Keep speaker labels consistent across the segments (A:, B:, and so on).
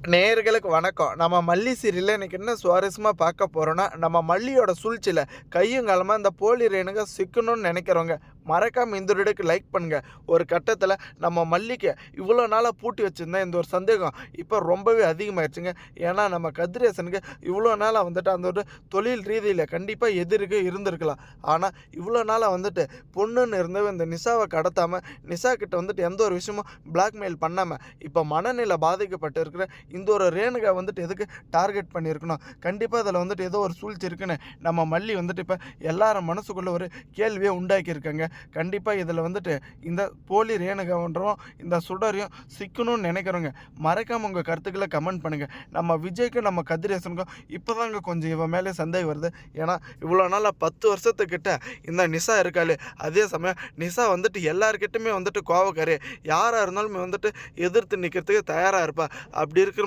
A: நேயர்களுக்கு வணக்கம். நம்ம மல்லி சீரியல்ல இன்னைக்கு என்ன சுவாரஸ்யமா பார்க்க போறோம்னா, நம்ம மல்லியோட சூழ்ச்சியில கையும் களவுமா இந்த போலி ரேணுக சிக்கணும்னு நெனைக்கிறவங்க, மறக்காம இந்த வீடியோக்கு லைக் பண்ணுங்க. ஒரு கட்டத்தில நம்ம மல்லிக்கு இவ்வளோ நாளா பூட்டி வச்சிருந்த இந்த ஒரு சந்தேகம் இப்ப ரொம்பவே அதிகமாயிருச்சுங்க. ஏன்னா நம்ம கதிரேசனுக்கு இவ்வளோ நாளா வந்துட்டு அந்த ஒரு தொழில் ரீதியில கண்டிப்பா எதிர்க்கு இருந்திருக்கலாம். ஆனா இவ்வளோ நாளா வந்துட்டு பொண்ணுன்னு இருந்தவ இந்த நிஷாவ கடத்தாம, நிஷா கிட்ட வந்துட்டு எந்த ஒரு விஷயமும் பிளாக்மெயில் பண்ணாம, இப்ப மனநிலை பாதிக்கப்பட்டு இருக்கிற இந்த ஒரு ரேணுகா வந்துட்டு எதுக்கு டார்கெட் பண்ணியிருக்கணும். கண்டிப்பாக அதில் வந்துட்டு ஏதோ ஒரு சூழ்ச்சி இருக்குன்னு நம்ம மல்லி வந்துட்டு இப்போ எல்லாரும் மனசுக்குள்ள ஒரு கேள்வியை உண்டாக்கியிருக்காங்க. கண்டிப்பாக இதில் வந்துட்டு இந்த போலி ரேணுகான்றவும் இந்த சுடரையும் சிக்கணும்னு நினைக்கிறவங்க மறக்காமல் உங்கள் கருத்துக்களை கமெண்ட் பண்ணுங்கள். நம்ம விஜய்க்கும் நம்ம கதிரேசனுக்கும் இப்போ தாங்க கொஞ்சம் இவன் மேலே சந்தேகம் வருது. ஏன்னா இவ்வளோ நாளாக 10 வருஷத்துக்கிட்ட இந்த நிஷா இருக்காளே, அதே சமயம் நிஷா வந்துட்டு எல்லாருக்கிட்டுமே வந்துட்டு கோவக்காரு, யாராக இருந்தாலுமே வந்துட்டு எதிர்த்து நிற்கிறதுக்கு தயாராக இருப்பா. அப்படி இருக்கிறபோது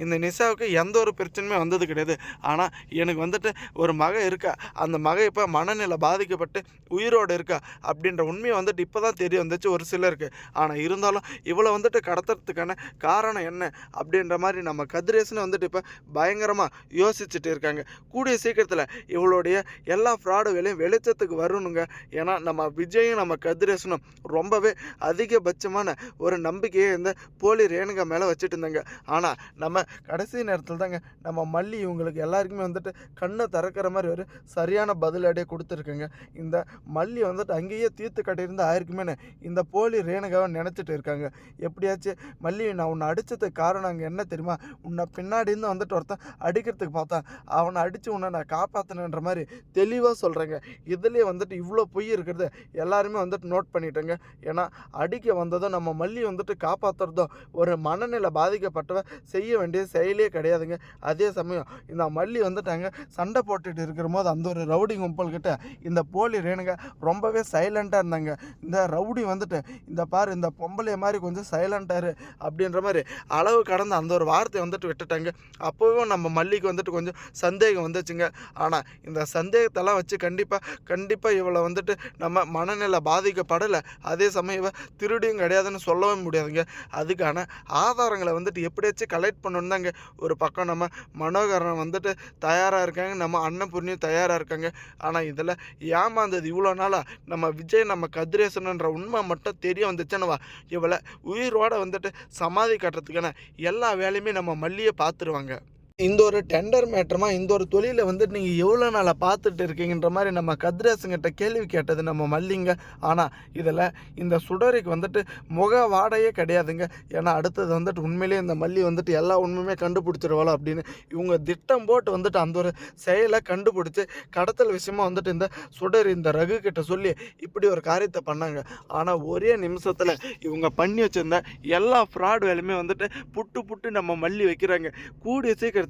A: இந்த நிஷாவுக்கு எந்த ஒரு பிரச்சனையுமே வந்தது கிடையாது. ஆனால் எனக்கு வந்துட்டு ஒரு மக இருக்கா, அந்த மக இப்போ மனநிலை பாதிக்கப்பட்டு உயிரோடு இருக்கா அப்படின்ற உண்மையை வந்துட்டு இப்போ தான் தெரிய வந்துச்சு ஒரு சிலருக்கு. ஆனால் இருந்தாலும் இவ்வளோ வந்துட்டு கடத்துறதுக்கான காரணம் என்ன அப்படின்ற மாதிரி நம்ம கதிரேசனை வந்துட்டு இப்போ பயங்கரமாக யோசிச்சுட்டு இருக்காங்க. கூடிய சீக்கிரத்தில் இவளுடைய எல்லா ஃப்ராடு வேலையும் வெளிச்சத்துக்கு வரணுங்க. ஏன்னா நம்ம விஜயும் நம்ம கதிரேசனும் ரொம்பவே அதிகபட்சமான ஒரு நம்பிக்கையை இந்த போலி ரேணுகா மேலே வச்சுட்டு இருந்தாங்க. ஆனால் நம்ம கடைசி நேரத்தில் தாங்க நம்ம மல்லி இவங்களுக்கு எல்லாருக்குமே வந்துட்டு கண்ணை திறக்கிற மாதிரி ஒரு சரியான பதிலடியை கொடுத்துருக்குங்க. இந்த மல்லி வந்துட்டு அங்கேயே தீர்த்து கட்டியிருந்து ஆயிருக்குமேனு இந்த போலி ரேணுகாவை நினச்சிட்டு இருக்காங்க. எப்படியாச்சும் மல்லி, நான் உன்னை அடித்ததுக்கு காரணம் அங்கே என்ன தெரியுமா, உன்னை பின்னாடி இருந்து வந்துட்டு ஒருத்தன் அடிக்கிறதுக்கு பார்த்தான், அவனை அடித்து உன்னை நான் காப்பாற்றினன்ற மாதிரி தெளிவாக சொல்கிறேங்க. இதுலேயே வந்துட்டு இவ்வளோ பொய் இருக்கிறது எல்லாருமே வந்துட்டு நோட் பண்ணிட்டேங்க. ஏன்னா அடிக்க வந்ததும் நம்ம மல்லி வந்துட்டு காப்பாற்றுறதும் ஒரு மனநிலை பாதிக்கப்பட்டவ செய்ய வேண்டிய செயலே கிடையாதுங்க. அதே சமயம் இந்த மல்லி வந்துட்டாங்க சண்டை போட்டுட்டு இருக்கிற போது அந்த ஒரு ரவுடி கும்பல்கிட்ட இந்த போலி ரேணுகா ரொம்பவே சைலண்ட்டாக இருந்தாங்க. இந்த ரவுடி வந்துட்டு இந்த பாரு, இந்த பொம்பளை மாதிரி கொஞ்சம் சைலண்ட்டாரு அப்படின்ற மாதிரி அளவு கடந்த அந்த ஒரு வார்த்தையை வந்துட்டு விட்டுட்டாங்க. அப்போவும் நம்ம மல்லிக்கு வந்துட்டு கொஞ்சம் சந்தேகம் வந்துச்சுங்க. ஆனால் இந்த சந்தேகத்தெல்லாம் வச்சு கண்டிப்பாக இவளை வந்துட்டு நம்ம மனநிலை பாதிக்கப்படலை, அதே சமயம் இவ திருடியும் கிடையாதுன்னு சொல்லவே முடியாதுங்க. அதுக்கான ஆதாரங்களை வந்துட்டு எப்படியாச்சும் கலெக்ட் பண்ணணும் தாங்க ஒரு பக்கம் நம்ம மனோகரன் வந்துட்டு தயாராக இருக்காங்க, நம்ம அன்னபூர்ணியும் தயாராக இருக்காங்க. ஆனால் இதில் ஏமாந்தது இவ்வளோ நாளாக நம்ம விஜய் நம்ம கதிரேசனுன்ற உண்மை மட்டும் தெரிய வந்துச்சுன்னவா இவளை உயிரோடு வந்துட்டு சமாதி கட்டுறதுக்கான எல்லா வேலையுமே நம்ம மல்லியை பார்த்துருவாங்க. இந்த ஒரு டெண்டர் மேட்டரமா இந்த ஒரு தொழிலை வந்துட்டு நீங்கள் எவ்வளோ நாளாக பார்த்துட்டு இருக்கீங்கன்ற மாதிரி நம்ம கதிரேசன்கிட்ட கேள்வி கேட்டது நம்ம மல்லிங்க. ஆனால் இதில் இந்த சுடரிக்கு வந்துட்டு முக வாடையே கிடையாதுங்க. ஏன்னா அடுத்தது வந்துட்டு உண்மையிலேயே இந்த மல்லி வந்துட்டு எல்லா உண்மையுமே கண்டுபிடிச்சிருவாளோ அப்படின்னு இவங்க திட்டம் போட்டு வந்துட்டு அந்த ஒரு செயலை கண்டுபிடிச்சி கடத்தல் விஷயமா வந்துட்டு இந்த சுடர் இந்த ரகு கிட்ட சொல்லி இப்படி ஒரு காரியத்தை பண்ணாங்க. ஆனால் ஒரே நிமிஷத்தில் இவங்க பண்ணி வச்சிருந்த எல்லா ஃப்ராட் வேலையுமே வந்துட்டு புட்டு நம்ம மல்லி வைக்கிறாங்க. கூடிய சீக்கிரம்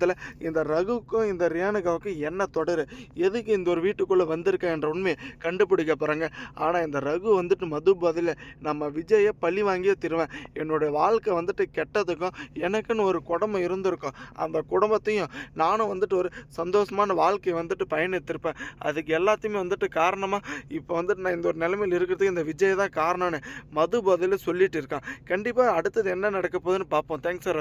A: இந்த ரகுக்கும் இந்த ரேணுகாவுக்கும் என்ன தொடரு, எதுக்கு இந்த ஒரு வீட்டுக்குள்ளே வந்திருக்க என்ற உண்மையை கண்டுபிடிக்க போகிறாங்க. ஆனால் இந்த ரகு வந்துட்டு மது பதில நம்ம விஜயை பழி வாங்கியே தருவேன், என்னுடைய வாழ்க்கை வந்துட்டு கெட்டதுக்கும் எனக்குன்னு ஒரு குடும்பம் இருந்திருக்கும், அந்த குடும்பத்தையும் நானும் வந்துட்டு ஒரு சந்தோஷமான வாழ்க்கையை வந்துட்டு பயணித்திருப்பேன், அதுக்கு எல்லாத்தையுமே வந்துட்டு காரணமாக இப்போ வந்துட்டு நான் இந்த ஒரு நிலைமையில் இருக்கிறதுக்கு இந்த விஜய் தான் காரணம்னு மது பதில சொல்லிட்டு இருக்கான். கண்டிப்பாக அடுத்தது என்ன நடக்க போகுதுன்னு பார்ப்போம். Thanks sir.